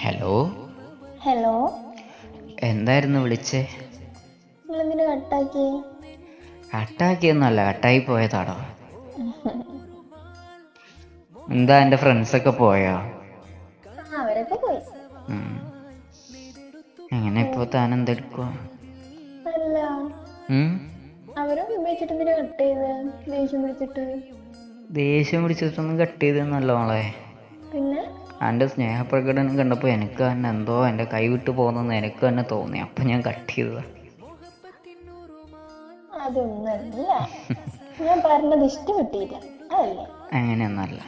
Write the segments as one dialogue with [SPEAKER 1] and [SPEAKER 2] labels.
[SPEAKER 1] Hello.
[SPEAKER 2] Hello,
[SPEAKER 1] എന്തായിരുന്നു വിളിച്ചേ?
[SPEAKER 2] നിങ്ങളെന്തിനാ കട്ടാക്കി?
[SPEAKER 1] കട്ടാക്കിയൊന്നുമല്ല, കട്ടായി പോയതാടോ. എന്താ എൻ്റെ ഫ്രണ്ട്സൊക്കെ പോയോ?
[SPEAKER 2] അവരൊക്കെ പോയി.
[SPEAKER 1] എങ്ങനെ ഇപ്പോൾ താൻ എന്തെടുക്കുവാ?
[SPEAKER 2] അല്ല, അവരും ഉപയോഗിച്ചിട്ട് എന്തിനാ കട്ട് ചെയ്ത്? ദേഷ്യം പിടിച്ചിട്ട്?
[SPEAKER 1] ദേഷ്യം പിടിച്ചിട്ടൊന്നും കട്ട് ചെയ്തെന്നല്ല മോളെ.
[SPEAKER 2] പിന്നെ
[SPEAKER 1] എൻ്റെ സ്നേഹപ്രകടനം കണ്ടപ്പോൾ എനിക്ക് തന്നെ എന്തോ എൻ്റെ കൈ വിട്ട് പോകുന്നെന്ന് എനിക്ക് തന്നെ തോന്നി. അപ്പം ഞാൻ കട്ട് ചെയ്തതാ.
[SPEAKER 2] അതൊന്നല്ല, ഞാൻ പറഞ്ഞത് ഇഷ്ടപ്പെട്ടില്ല, അതല്ലേ?
[SPEAKER 1] അങ്ങനെയൊന്നല്ല.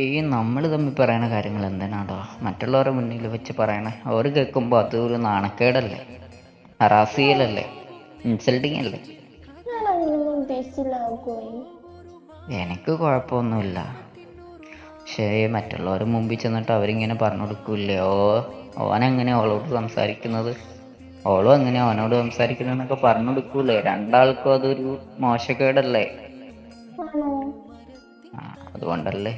[SPEAKER 1] ഈ നമ്മൾ തമ്മിൽ പറയണ കാര്യങ്ങൾ എന്തിനാടോ മറ്റുള്ളവരുടെ മുന്നിൽ വെച്ച് പറയണേ? അവർ കേൾക്കുമ്പോൾ അത് ഒരു നാണക്കേടല്ലേ, ഹറാസിയലല്ലേ, ഇൻസൾട്ടിങ് അല്ലേ?
[SPEAKER 2] ഞാൻ അങ്ങനെയൊന്നും ഉദ്ദേശിച്ചില്ല.
[SPEAKER 1] എനിക്ക് കുഴപ്പമൊന്നുമില്ല. പക്ഷേ മറ്റുള്ളവർ മുമ്പിൽ ചെന്നിട്ട് അവരിങ്ങനെ പറഞ്ഞു കൊടുക്കൂല്ലേ, ഓനെങ്ങനെ അവളോട് സംസാരിക്കുന്നത്, ഓളും എങ്ങനെ അവനോട് സംസാരിക്കുന്നതെന്നൊക്കെ പറഞ്ഞു കൊടുക്കൂലേ? രണ്ടാൾക്കും അതൊരു മോശക്കേടല്ലേ? അതുകൊണ്ടല്ലേ,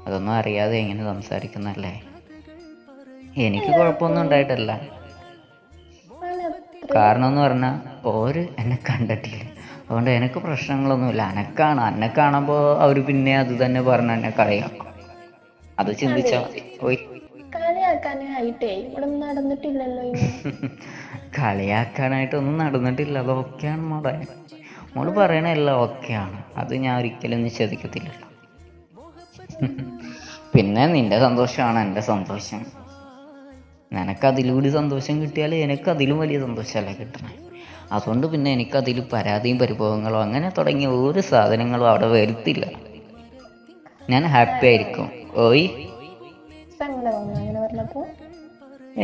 [SPEAKER 1] അതൊന്നും അറിയാതെ എങ്ങനെ സംസാരിക്കുന്നല്ലേ? എനിക്ക് കുഴപ്പമൊന്നും ഉണ്ടായിട്ടല്ല. കാരണം എന്ന് പറഞ്ഞാൽ ഓര് എന്നെ കണ്ടിട്ടില്ല, അതുകൊണ്ട് എനിക്ക് പ്രശ്നങ്ങളൊന്നുമില്ല. എന്നെ കാണുമ്പോൾ അവർ പിന്നെ അത് തന്നെ പറഞ്ഞ് എന്നെ കളിയാക്കും. അത് ചിന്തിച്ചാൽ മതി. കളിയാക്കാനായിട്ടൊന്നും നടന്നിട്ടില്ല. അത് ഓക്കെയാണ് മോളെ. മോള് പറയണ എല്ലാം ഓക്കെയാണ്, അത് ഞാൻ ഒരിക്കലും നിഷേധിക്കത്തില്ലല്ലോ. പിന്നെ നിന്റെ സന്തോഷമാണ് എൻ്റെ സന്തോഷം. നിനക്കതിലൂടെ സന്തോഷം കിട്ടിയാൽ എനിക്കതിലും വലിയ സന്തോഷമല്ലേ കിട്ടണേ. അതുകൊണ്ട് പിന്നെ എനിക്കതിൽ പരാതിയും പരിഭവങ്ങളോ അങ്ങനെ തുടങ്ങിയ ഒരു സാധനങ്ങളും അവിടെ വരുത്തില്ല. ഞാൻ ഹാപ്പി ആയിരിക്കും. ഓയ്,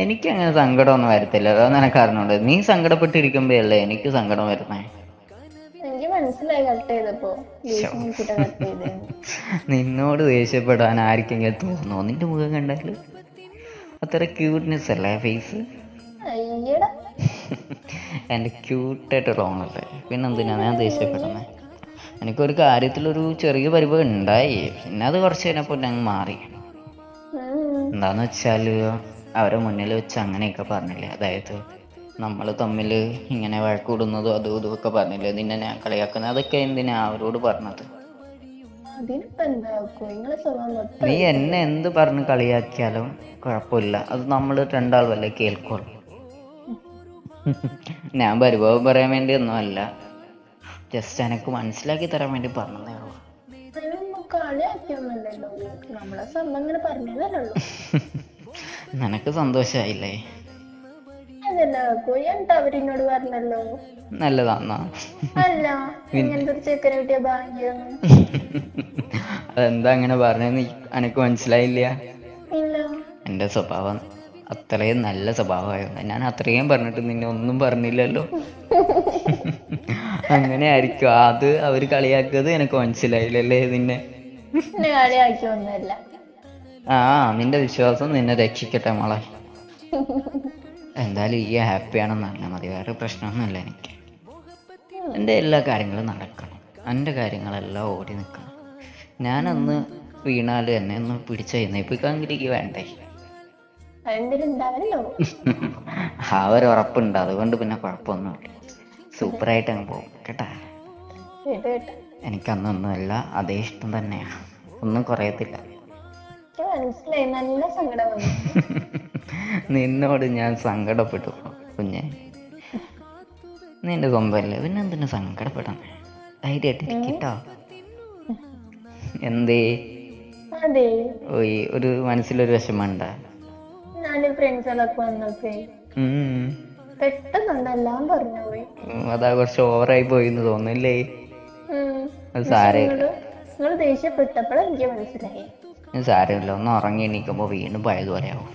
[SPEAKER 1] എനിക്കങ്ങനെ സങ്കടമൊന്നും വരത്തില്ല. അതൊന്നും എനിക്ക് അറിഞ്ഞൂടെ. നീ സങ്കടപ്പെട്ടിരിക്കുമ്പോഴല്ലേ എനിക്ക് സങ്കടം വരുന്നേ. നിന്നോട് ദേഷ്യപ്പെടാൻ ആർക്കെങ്കിലും തോന്നുമോ? നിന്റെ മുഖം കണ്ടാൽ അത്ര ക്യൂട്ട്നെസ് അല്ലേ ഫേസ്? എൻ്റെ ക്യൂട്ടായിട്ട് ഓണല്ലേ, പിന്നെന്തിനാ ഞാൻ ദേഷ്യപ്പെടുന്നത്? എനിക്കൊരു കാര്യത്തിലൊരു ചെറിയ പരിഭവം ഉണ്ടായി, പിന്നെ അത് കുറച്ച് കഴിഞ്ഞപ്പോൾ ഞാൻ മാറി. എന്താന്ന് വെച്ചാൽ അവരെ മുന്നിൽ വെച്ച് അങ്ങനെയൊക്കെ പറഞ്ഞില്ലേ, അതായത് നമ്മൾ തമ്മിൽ ഇങ്ങനെ വഴക്കൂടുന്നതും അതും ഇതും ഒക്കെ പറഞ്ഞില്ലേ, നിന്നെ ഞാൻ കളിയാക്കുന്നത്, അതൊക്കെ എന്തിനാ അവരോട് പറഞ്ഞത്? നീ എന്നെ എന്ത് പറഞ്ഞ് കളിയാക്കിയാലും കുഴപ്പമില്ല, അത് നമ്മൾ രണ്ടാൾ വല്ലേ കേൾക്കുള്ളൂ. ഞാൻ പരിഭവം പറയാൻ വേണ്ടി ഒന്നുമല്ല, ജസ്റ്റ് എനിക്ക് മനസ്സിലാക്കി തരാൻ വേണ്ടി പറഞ്ഞതേ ഉള്ളൂ. നിനക്ക് സന്തോഷായില്ലേ? നല്ലതാന്നാ? അതെന്താ അങ്ങനെ പറഞ്ഞെന്ന് എനിക്ക് മനസ്സിലായില്ല. എൻ്റെ സ്വഭാവം അത്രയും നല്ല സ്വഭാവമായിരുന്നു. ഞാൻ അത്രയും പറഞ്ഞിട്ട് നിന്നെ ഒന്നും പറഞ്ഞില്ലല്ലോ. അങ്ങനെ ആയിരിക്കും അത് അവർ കളിയാക്കിയത്. എനിക്ക് മനസ്സിലായില്ലല്ലേ നിന്നെ? നിന്റെ വിശ്വാസം നിന്നെ രക്ഷിക്കട്ടെ മോളെ. എന്തായാലും ഈ ഹാപ്പിയാണെന്ന് അറിഞ്ഞാൽ മതി, വേറെ പ്രശ്നമൊന്നുമില്ല എനിക്ക്. എൻ്റെ എല്ലാ കാര്യങ്ങളും നടക്കണം, എൻ്റെ കാര്യങ്ങളെല്ലാം ഓടി നിൽക്കണം. ഞാനൊന്ന് വീണാൽ എന്നെ ഒന്ന് പിടിച്ച് എഴുന്നേൽപ്പിക്കാമെങ്കിൽ വേണ്ടേ? ആ ഒരു ഉറപ്പുണ്ട്, അതുകൊണ്ട് പിന്നെ കുഴപ്പമൊന്നുമില്ല, സൂപ്പറായിട്ട് അങ്ങ് പോകും കേട്ടാ. എനിക്കന്നൊന്നുമല്ല, അതേ ഇഷ്ടം തന്നെയാണ്, ഒന്നും കുറയത്തില്ല. നിന്നോട് ഞാൻ സങ്കടപ്പെട്ടു കുഞ്ഞെ, നിന്റെ സ്വന്തമല്ലേ, പിന്നെ എന്തിനു സങ്കടപ്പെടണേ? ധൈര്യമായിട്ടിരിക്കട്ടോ. എന്തേ ഓയ്, ഒരു മനസ്സിലൊരു വിഷമമുണ്ട? അതാ കുറച്ച് ഓവറായി പോയിന്ന് തോന്നുന്നില്ലേ? അത് സാരമില്ല, സാരമില്ല. ഒന്ന് ഉറങ്ങി എണീക്കുമ്പോ വീണ്ടും പഴയതുപോലെ ആവും.